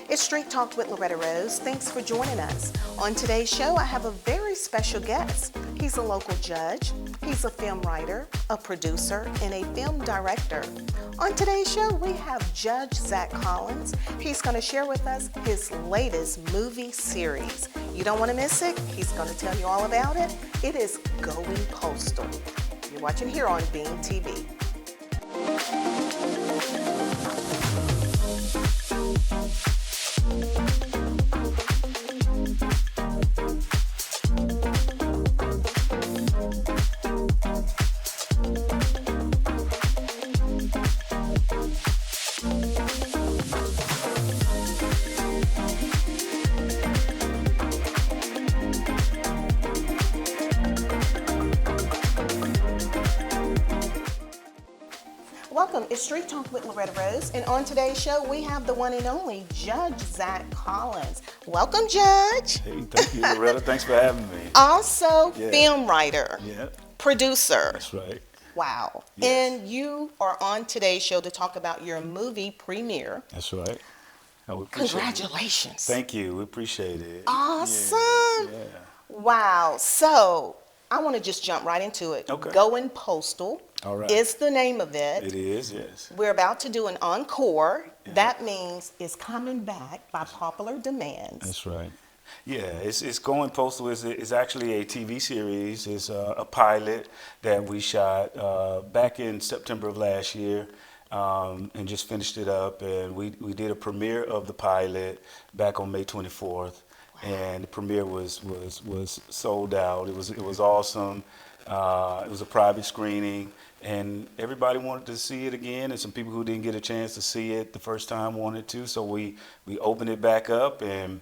It's Street Talk with Loretta Rose. Thanks for joining us. On today's show, I have a very special guest. He's a local judge, he's a film writer, a producer, and a film director. On today's show, we have Judge Zack Collins. He's going to share with us his latest movie series. You don't want to miss it. He's going to tell you all about it. It is Going Postal. You're watching here on Beam TV. Welcome, it's Street Talk with Loretta Rose, and on today's show we have the one and only Judge Zack Collins. Welcome, Judge. Hey, thank you, Loretta. Thanks for having me. Also, film writer, producer. That's right. Wow. Yes. And you are on today's show to talk about your movie premiere. That's right. We appreciate Congratulations. it. Thank you. We appreciate it. Awesome. Yeah. Wow. So I want to just jump right into it. Okay. Going Postal All right. is the name of it. It is, yes. We're about to do an encore. Yeah. That means it's coming back by popular demands. That's right. Yeah, it's Going Postal is actually a TV series. It's a pilot that we shot back in September of last year. And just finished it up, and we did a premiere of the pilot back on May 24th, and the premiere was sold out. It was awesome. It was a private screening, and everybody wanted to see it again, and some people who didn't get a chance to see it the first time wanted to. So we opened it back up, and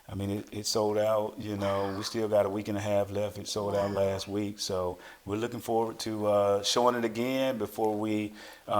I mean, it sold out. You know, we still got a week and a half left. It sold out last week, so we're looking forward to showing it again before we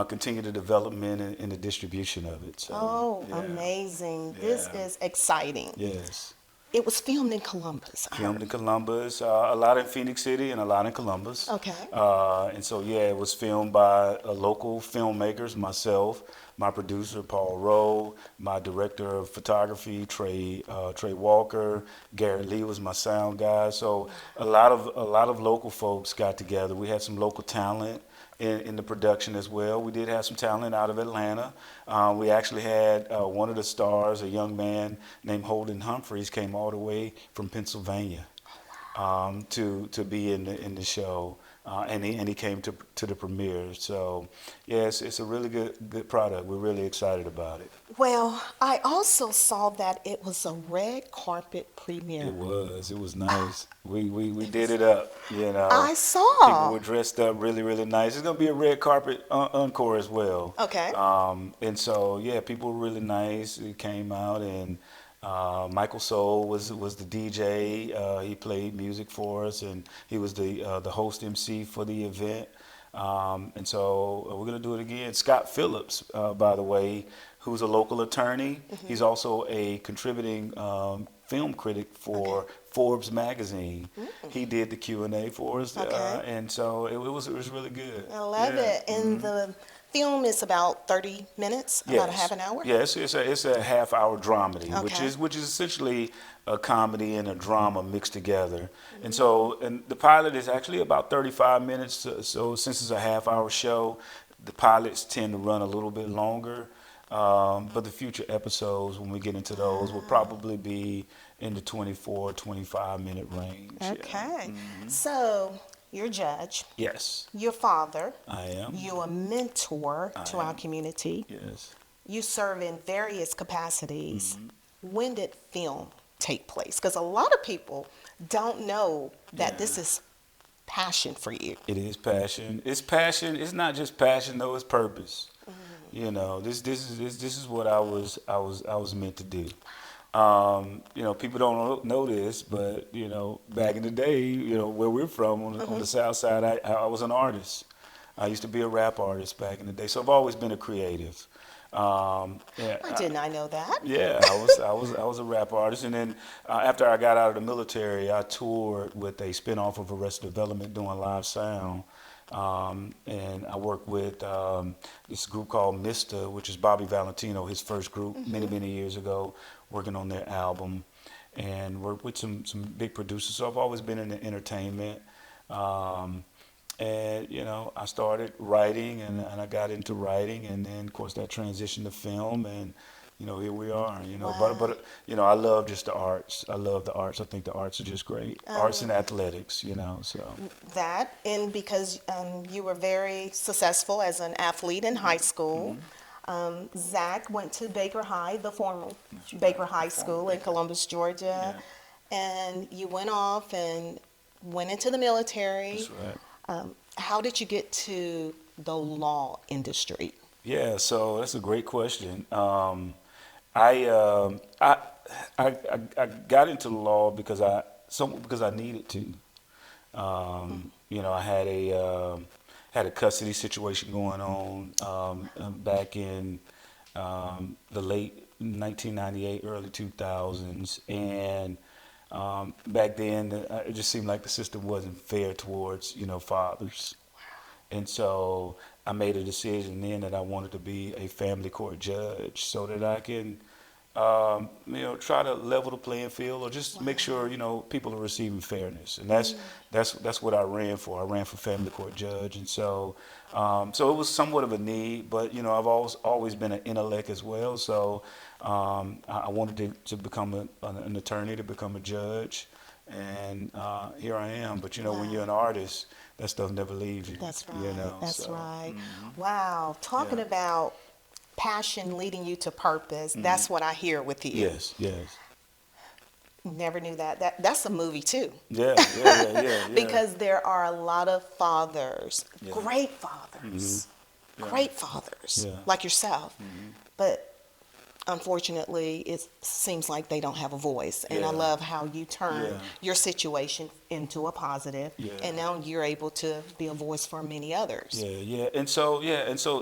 continue the development and the distribution of it. So, Amazing. Yeah. This is exciting. Yes. It was filmed in Columbus. Filmed in Columbus, a lot in Phoenix City and a lot in Columbus. Okay. And so, it was filmed by local filmmakers, myself, my producer, Paul Rowe, my director of photography, Trey Walker, Garrett Lee was my sound guy. So a lot of local folks got together. We had some local talent in the production as well. We did have some talent out of Atlanta. We actually had one of the stars, a young man named Holden Humphreys, came all the way from Pennsylvania to be in the show. And he came to the premiere. So, it's a really good product. We're really excited about it. Well, I also saw that it was a red carpet premiere. It was nice. We did it up, you know. I saw. People were dressed up really, really nice. It's gonna be a red carpet encore as well. Okay. And so people were really nice. It came out, and Michael Soul was the DJ. He played music for us, and he was the host MC for the event. And so we're gonna do it again. Scott Phillips, by the way, who's a local attorney. Mm-hmm. He's also a contributing film critic for Forbes magazine. Mm-hmm. He did the Q&A for us, and so it was really good. I love it. And the film is about 30 minutes, about a half an hour? Yes, it's a half-hour dramedy, Okay. which is essentially a comedy and a drama mixed together. Mm-hmm. And the pilot is actually about 35 minutes, so since it's a half-hour show, the pilots tend to run a little bit longer. But the future episodes, when we get into those, will probably be in the 24, 25-minute range. Okay. Yeah. Mm-hmm. So, you're a judge. Yes. You're a father. I am. You're a mentor to our community. Yes. You serve in various capacities. Mm-hmm. When did film take place? Because a lot of people don't know that this is passion for you. It is passion. It's passion. It's not just passion though. It's purpose. Mm-hmm. You know, this is what I was meant to do. People don't know this, but back in the day, where we're from on the South Side, I was an artist. I used to be a rap artist back in the day, so I've always been a creative. I did not know that. Yeah, I was a rap artist, and then after I got out of the military, I toured with a spinoff of Arrested Development doing live sound. And I work with this group called Mista, which is Bobby Valentino, his first group many years ago, working on their album, and work with some big producers. So I've always been in the entertainment. Um, and I started writing, and I got into writing, and then of course that transitioned to film, and here we are. Wow. But I love just the arts. I love the arts. I think the arts are just great. Arts and athletics. So That, and because you were very successful as an athlete in high school. Zack went to Baker High, the former Baker High School in Columbus, Georgia, and you went off and went into the military. that's right. How did you get to the law industry? Yeah, so that's a great question. I, um, I, I got into law because I needed to. I had a custody situation going on back in the late 1998, early 2000s, and back then it just seemed like the system wasn't fair towards fathers. And so I made a decision then that I wanted to be a family court judge so that I can, try to level the playing field or just make sure, people are receiving fairness. And that's what I ran for. I ran for family court judge. And so it was somewhat of a need, but, I've always been an intellect as well. So I wanted to become an attorney, to become a judge. And here I am. But, when you're an artist, that stuff never leaves you. That's right. That's so. right. Wow. Talking about passion leading you to purpose. That's what I hear with you. Yes. Never knew that. That's a movie too. Yeah. Because there are a lot of fathers, Yeah. great fathers, great fathers Yeah. like yourself, but unfortunately, it seems like they don't have a voice. And I Yeah. love how you turn Yeah. your situation into a positive, Yeah. and now you're able to be a voice for many others. Yeah. And so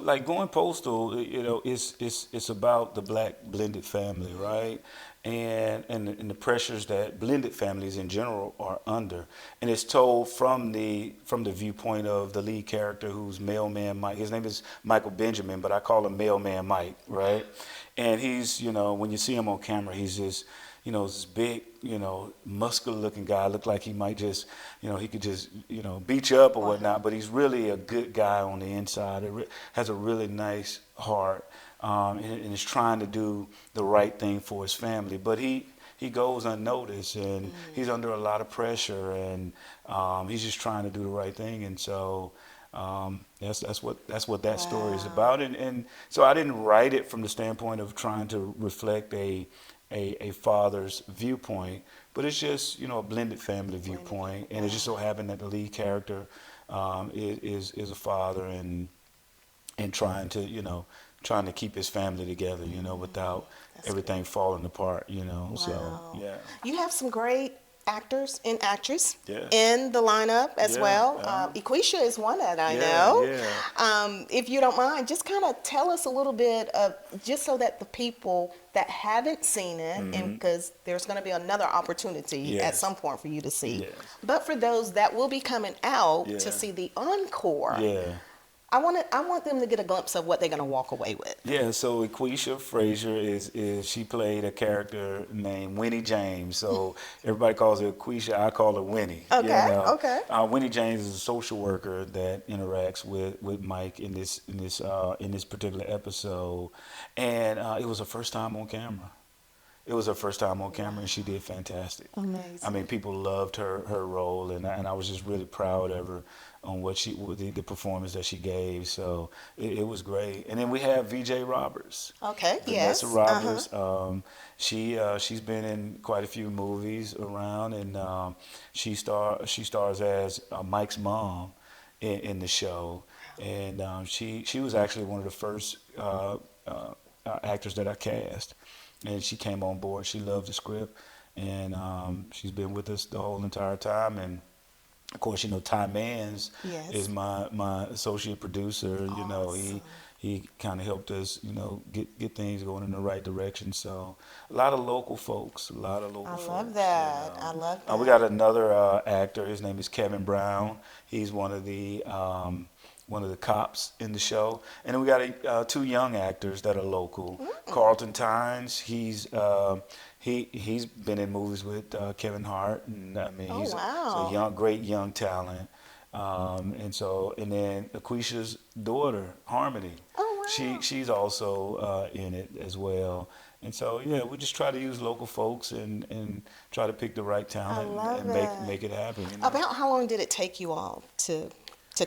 like going postal, it's about the black blended family, right? And the pressures that blended families in general are under, and it's told from the viewpoint of the lead character, who's Mailman Mike. His name is Michael Benjamin, but I call him Mailman Mike, right? And he's, when you see him on camera, he's just, this big, muscular looking guy. Look like he might just, he could just, beat you up or whatnot. But he's really a good guy on the inside. Has a really nice heart, and is trying to do the right thing for his family. But he goes unnoticed, and he's under a lot of pressure, and he's just trying to do the right thing. And so that's what that story is about. And so I didn't write it from the standpoint of trying to reflect a father's viewpoint, but it's just a blended family viewpoint. And it just so happened that the lead character is a father, and trying to keep his family together, without everything falling apart, So yeah. You have some great actors and actresses Yeah. in the lineup as Yeah, well. Equisha is one that I know. Yeah. If you don't mind, just kind of tell us a little bit of, just so that the people that haven't seen it, and because there's going to be another opportunity at Yes. some point for you to see. Yes. But for those that will be coming out Yeah. to see the encore, Yeah. I want them to get a glimpse of what they're going to walk away with. Yeah, so Equisha Frazier is she played a character named Winnie James. So everybody calls her Equisha, I call her Winnie. Okay, okay. Winnie James is a social worker that interacts with Mike in this particular episode, and it was her first time on camera. It was her first time on camera, and she did fantastic. Amazing. I mean, people loved her role, and I was just really proud of her on the performance that she gave. So it was great. And then we have VJ Roberts. Okay. Vanessa Yes. Roberts. She's been in quite a few movies around, and she stars as Mike's mom in the show. And she was actually one of the first actors that I cast. And she came on board. She loved the script, and she's been with us the whole entire time. And of course, Ty Mans Yes. is my associate producer. Awesome. he kind of helped us, get things going in the right direction. So a lot of local folks, I folks. love that. I love that. We got another actor. His name is Kevin Brown. He's one of the cops in the show. And then we got two young actors that are local. Carlton Tynes, he's been in movies with Kevin Hart, and I mean he's a great young talent. And then Aquisha's daughter, Harmony, she's also in it as well. And so yeah, we just try to use local folks and try to pick the right talent and make it happen. About how long did it take you all to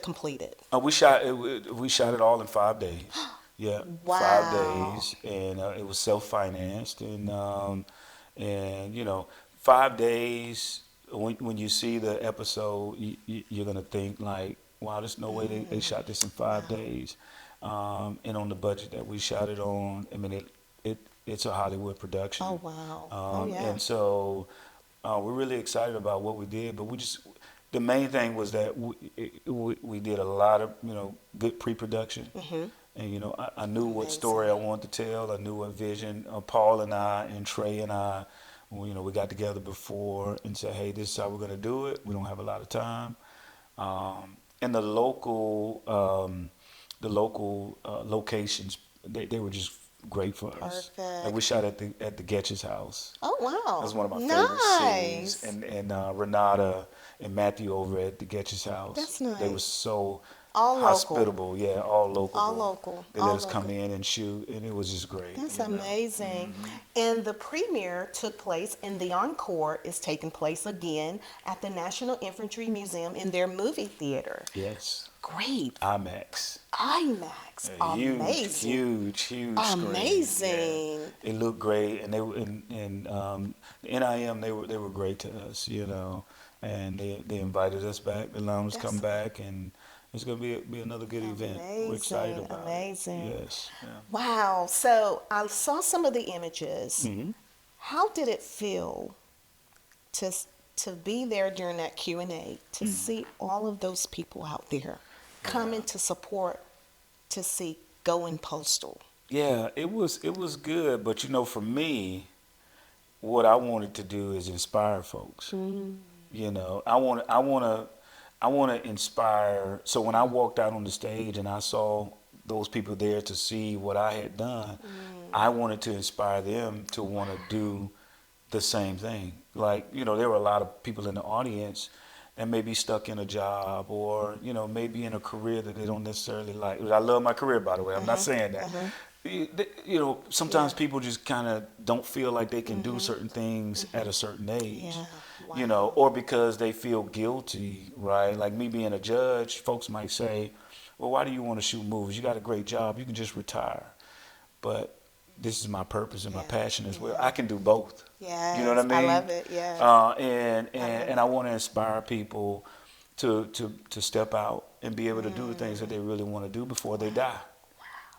complete it? We shot it all in 5 days. Yeah, wow. 5 days, and it was self-financed, and 5 days. When you see the episode, you're gonna think like, wow, there's no way they shot this in 5 days, and on the budget that we shot it on, I mean it's a Hollywood production. Oh wow. And so we're really excited about what we did, but the main thing was that we did a lot of good pre-production, and I knew what story I wanted to tell. I knew what vision. Paul and I and Trey and I, we got together before and said, hey, this is how we're gonna do it. We don't have a lot of time, and the local locations, they were just great for us. Like we shot at the Getch's house. Oh wow! That's one of my favorite scenes. And Renata and Matthew over at the Getch's house. That's nice. They were so all hospitable. Local. Yeah, all local. All local. They let us come in and shoot, and it was just great. That's amazing. And the premiere took place, and the encore is taking place again at the National Infantry Museum in their movie theater. Yes. Great. IMAX. Amazing. Huge amazing. Screen. Yeah. It looked great, and the NIM they were great to us, and they invited us back. They allowed us to come back, and it's gonna be another good event. We're excited about it. Yes. Yeah. Wow. So I saw some of the images. How did it feel to be there during that Q&A, to see all of those people out there coming to support, to see Going Postal? Yeah, it was good, but for me, what I wanted to do is inspire folks. I want to inspire. So when I walked out on the stage and I saw those people there to see what I had done, I wanted to inspire them to want to do the same thing. Like, there were a lot of people in the audience that may be stuck in a job or, maybe in a career that they don't necessarily like. I love my career, by the way. I'm not saying that. Sometimes people just kind of don't feel like they can do certain things at a certain age. Or because they feel guilty, right? Like me being a judge, folks might say, well, why do you want to shoot movies? You got a great job. You can just retire. But this is my purpose and my passion as well. I can do both. Yeah, you know what I mean? I love it. Yeah. And I want to inspire people to step out and be able to do the things that they really want to do before they die.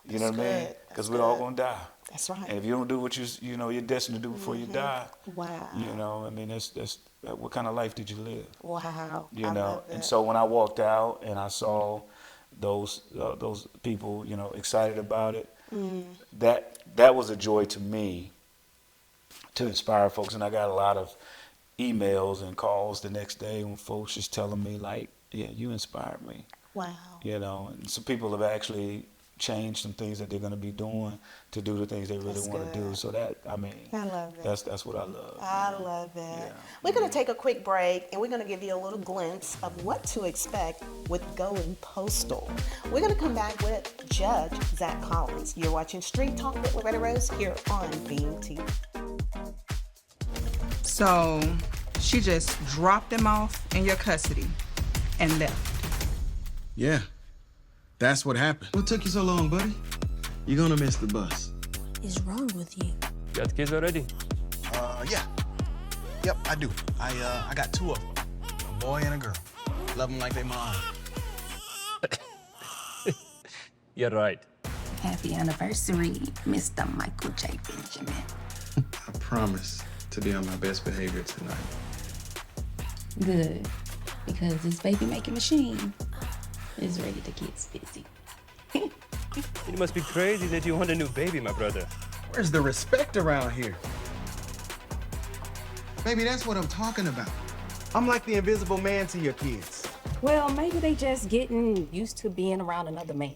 You know what I mean? Because we're all gonna die. That's right. And if you don't do what you're destined to do before you die, wow. I mean, that's what kind of life did you live? Wow. I love that. And so when I walked out and I saw those people, excited about it, that was a joy to me to inspire folks. And I got a lot of emails and calls the next day when folks just telling me like, yeah, you inspired me. Wow. And some people have actually change some things that they're going to be doing to do the things they really want to do. So I love that. That's what I love. I love it. Yeah. We're going to take a quick break, and we're going to give you a little glimpse of what to expect with Going Postal. We're going to come back with Judge Zack Collins. You're watching Street Talk with Loretta Rose here on Beam TV. So she just dropped him off in your custody and left. Yeah. That's what happened. What took you so long, buddy? You're gonna miss the bus. What is wrong with you? Got kids already? Yeah. Yep, I do. I got two of them, a boy and a girl. Love them like they my own. You're right. Happy anniversary, Mr. Michael J. Benjamin. I promise to be on my best behavior tonight. Good, because this baby making machine is ready to get busy. You must be crazy that you want a new baby, my brother. Where's the respect around here? Maybe that's what I'm talking about. I'm like the invisible man to your kids. Well, maybe they just getting used to being around another man.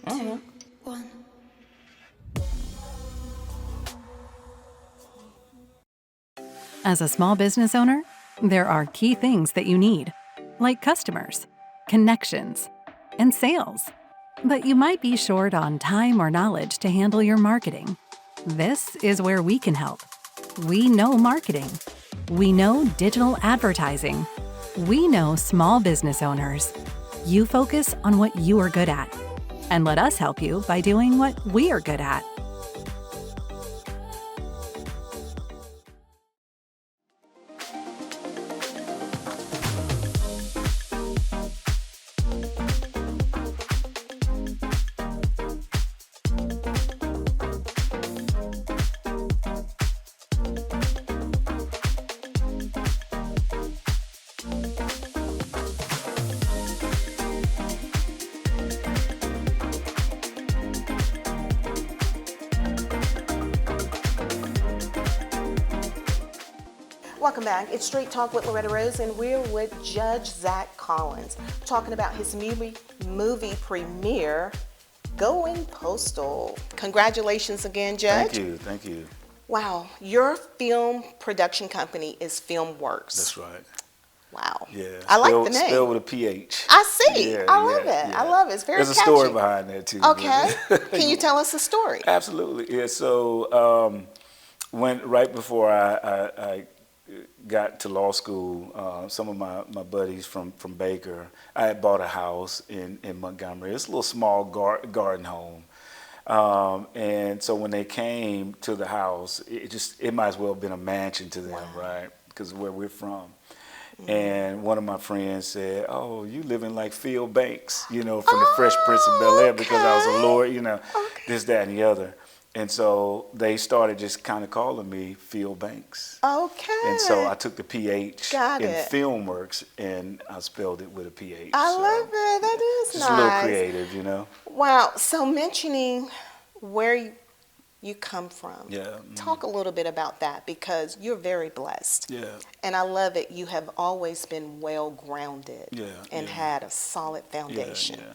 I don't know. As a small business owner, there are key things that you need, like customers, connections, and sales. But you might be short on time or knowledge to handle your marketing. This is where we can help. We know marketing. We know digital advertising. We know small business owners. You focus on what you are good at, and let us help you by doing what we are good at. Welcome back. It's Street Talk with Loretta Rose, and we're with Judge Zack Collins, talking about his movie premiere, Going Postal. Congratulations again, Judge. Thank you, thank you. Wow, your film production company is FilmWorks. That's right. Wow. Yeah. I like the name. Spelled with a PH. I see. Yeah, I love yeah, it. yeah. I love it. It's very There's catchy. a story behind that too. Okay. Can you tell us the story? Absolutely. Yeah. So right before I got to law school, some of my buddies from Baker, I had bought a house in Montgomery. It's a little small garden home. And so when they came to the house, it might as well have been a mansion to them, right? Because of where we're from. And one of my friends said, "Oh, you living like Phil Banks, from the Fresh Prince of Bel-Air," because I was a lawyer, this, that, and the other. And so they started just kind of calling me Phil Banks. Okay. And so I took the PH Got in it. FilmWorks and I spelled it with a PH. I So love it. That is just nice. a little creative, Wow. So mentioning where you come from. Yeah. Talk a little bit about that, because you're very blessed. Yeah. And I love it. You have always been well grounded and had a solid foundation. Yeah.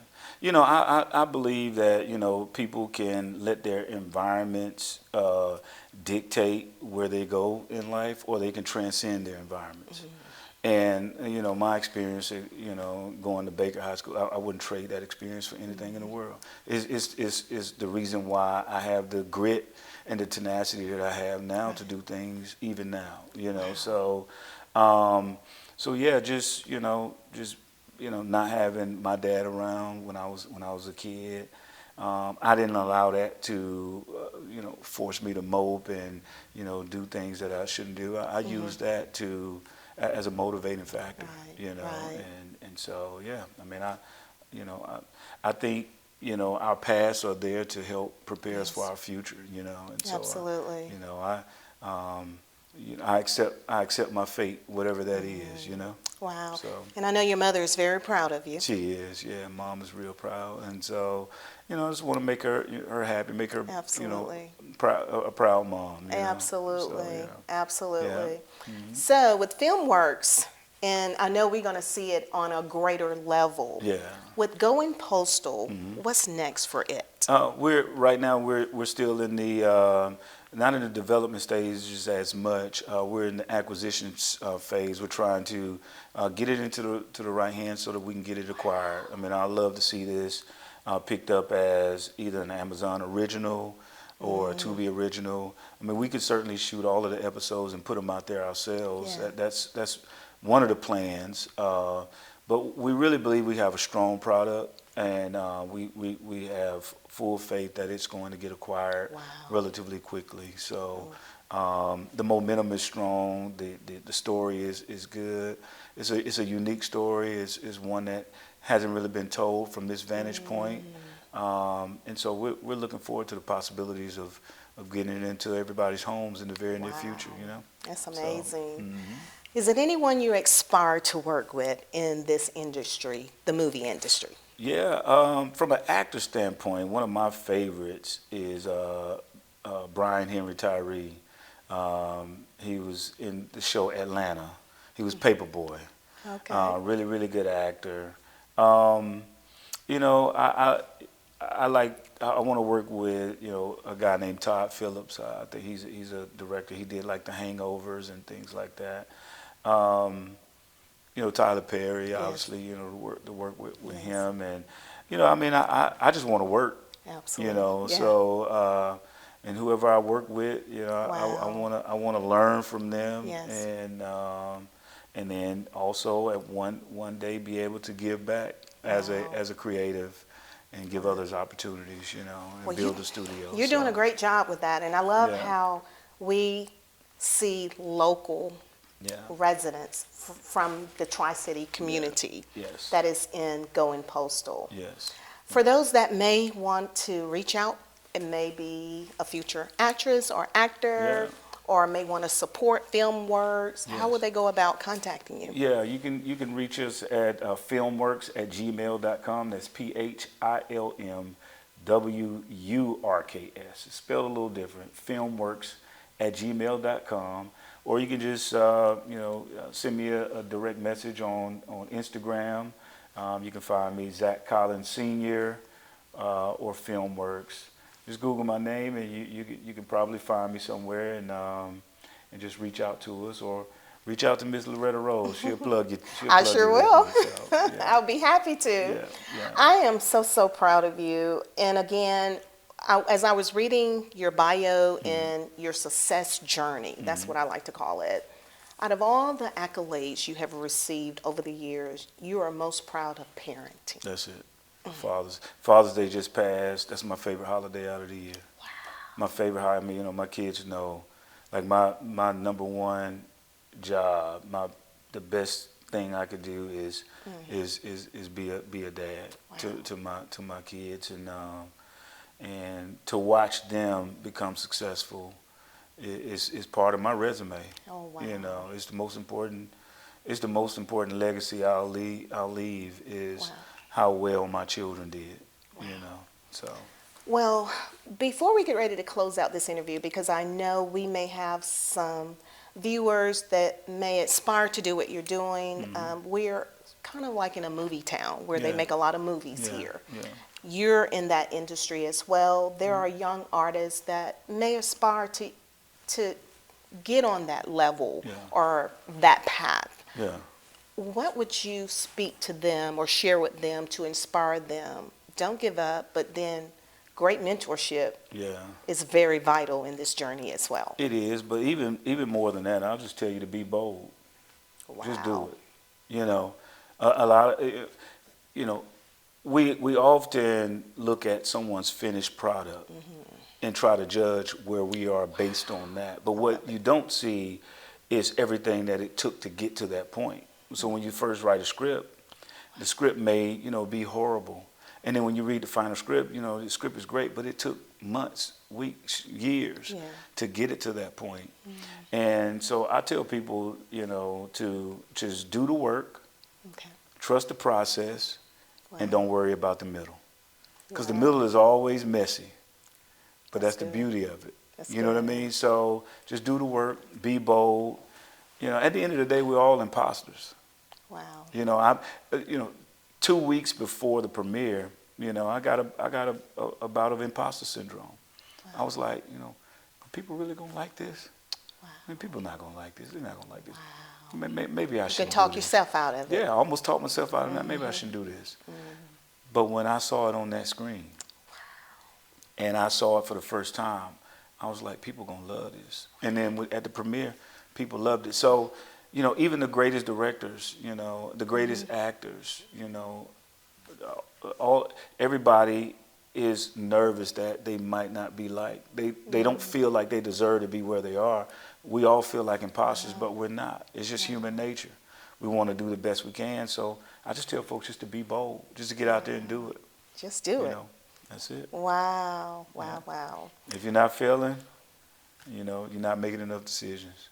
I believe that, people can let their environments dictate where they go in life, or they can transcend their environments. And, my experience, going to Baker High School, I wouldn't trade that experience for anything in the world. It's the reason why I have the grit and the tenacity that I have now to do things even now, So yeah, just not having my dad around when I was a kid. I didn't allow that to, force me to mope and, do things that I shouldn't do. I used that as a motivating factor, and so, yeah, I mean, I think, our pasts are there to help prepare us for our future, and so, Absolutely. I accept my fate, whatever that is, Wow. So, And I know your mother is very proud of you. she is, yeah. Mom is real proud, and so, I just want to make her happy, make her, Absolutely. a proud mom. Absolutely. So, yeah. Absolutely. Yeah. So with FilmWorks, and I know we're going to see it on a greater level. Yeah. With Going Postal, what's next for it? Right now we're still in the not in the development stages as much. We're in the acquisition phase. We're trying to get it into the right hands so that we can get it acquired. I mean, I'd love to see this picked up as either an Amazon original or a Tubi original. I mean, we could certainly shoot all of the episodes and put them out there ourselves. Yeah. That's one of the plans. But we really believe we have a strong product, and we have full faith that it's going to get acquired relatively quickly. So the momentum is strong. The story is good. It's a unique story. It's one that hasn't really been told from this vantage point. And so we're looking forward to the possibilities of getting it into everybody's homes in the very near future. That's amazing. So, Is it anyone you aspire to work with in this industry, the movie industry? Yeah, from an actor standpoint, one of my favorites is Brian Henry Tyree. He was in the show Atlanta. He was Paperboy. Okay. Really, really good actor. Um, you know, I want to work with a guy named Todd Phillips. I think he's a director. He did like The Hangovers and things like that. Um, Tyler Perry, obviously, to work with him, and I mean, I just want to work. Absolutely. Yeah. So and whoever I work with, Wow. I wanna learn from them, Yes. and then also at one day be able to give back as Wow. a creative, and give others opportunities, and Well, build a studio. You're doing a So, great job with that, and I love Yeah. how we see local yeah, residents from the Tri-City community yes, that is in Going Postal. yes. For those that may want to reach out, it may be a future actress or actor, Yeah. or may want to support FilmWorks, how Yes. would they go about contacting you? Yeah, you can reach us at filmworks@gmail.com. That's PHILMWURKS. It's spelled a little different. Filmworks@gmail.com. Or you can just send me a direct message on Instagram. You can find me Zack Collins Sr. Or FilmWorks. Just Google my name, and you can probably find me somewhere, and just reach out to us, or reach out to Miss Loretta Rose. She'll plug you. I sure will. So, yeah. I'll be happy to. Yeah, yeah. I am so proud of you. And again, as I was reading your bio and your success journey, that's what I like to call it. Out of all the accolades you have received over the years, you are most proud of parenting. That's it. Father's Day just passed. That's my favorite holiday out of the year. Wow. My favorite holiday. I mean, my kids know, like my number one job, the best thing I could do is be a dad to my kids, and to watch them become successful is part of my resume. Oh, wow. It's the most important. It's the most important legacy I'll leave is Wow. how well my children did. So. Well, before we get ready to close out this interview, because I know we may have some viewers that may aspire to do what you're doing, we're kind of like in a movie town where they Yeah. make a lot of movies Yeah, here. yeah. You're in that industry as well. There are young artists that may aspire to get on that level Yeah. or that path. Yeah. What would you speak to them or share with them to inspire them? Don't give up, but then great mentorship Yeah. is very vital in this journey as well. It is, but even more than that, I'll just tell you to be bold. Just do Wow. it. A lot of, we often look at someone's finished product and try to judge where we are based on that. But what you don't see is everything that it took to get to that point. So when you first write a script, the script may, be horrible. And then when you read the final script, the script is great, but it took months, weeks, years Yeah. to get it to that point. And so I tell people, to just do the work, Okay. trust the process, and don't worry about the middle. Because the Wow. middle is always messy, but that's the good. beauty of it. That's You know what I good. mean? So just do the work, be bold. At the end of the day, we're all imposters. Wow. I'm, 2 weeks before the premiere, I got a bout of imposter syndrome. I was like, are people really gonna like this? Wow. I mean, people not gonna like this. They're not gonna like this. Wow. Maybe I You shouldn't can talk do this. yourself out of it. Yeah, I almost talked myself out of that. Maybe I shouldn't do this. But when I saw it on that screen, and I saw it for the first time, I was like, people gonna love this. And then at the premiere, people loved it. So, even the greatest directors, the greatest actors, everybody is nervous that they might not be liked. They don't feel like they deserve to be where they are. We all feel like imposters, but we're not. It's just human nature. We want to do the best we can. So I just tell folks just to be bold, just to get out there and do it. Just do it. That's it. Wow. Wow. Wow. If you're not failing, you're not making enough decisions.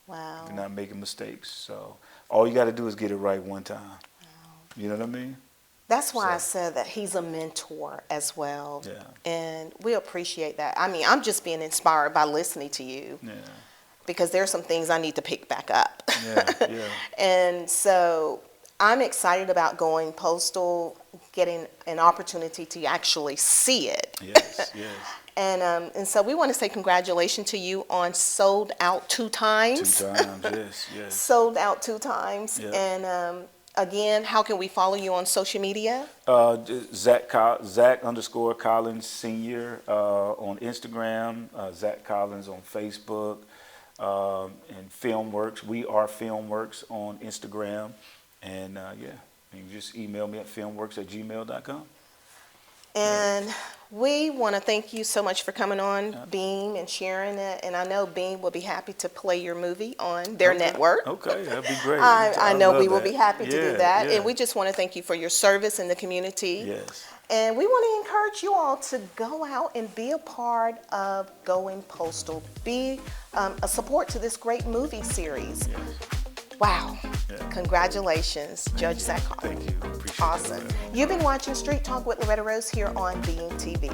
Wow. You're not making mistakes. So all you got to do is get it right one time. You know what I mean? That's why I So- said that he's a mentor as well. Yeah. And we appreciate that. I mean, I'm just being inspired by listening to you Yeah. because there's some things I need to pick back up. Yeah. Yeah. And so I'm excited about going Postal, getting an opportunity to actually see it. Yes. Yes. And so we want to say congratulations to you on Sold Out 2 times. 2 times. Yes. Yes. Sold Out 2 times. Yeah. And again, how can we follow you on social media? Zack _ Collins Senior on Instagram, Zack Collins on Facebook, and Filmworks. We are Filmworks on Instagram, and yeah, you can just email me at filmworks@gmail.com. And we want to thank you so much for coming on Beam and sharing it. And I know Beam will be happy to play your movie on their network. Okay, that'd be great. I know love we will that. be happy to do Yeah, that. yeah. And we just want to thank you for your service in the community. Yes. And we want to encourage you all to go out and be a part of Going Postal. Be a support to this great movie series. Yes. Wow. Yeah. Congratulations, Judge Zack. Thank you. Appreciate Awesome. that. You've been watching Street Talk with Loretta Rose here on Being TV.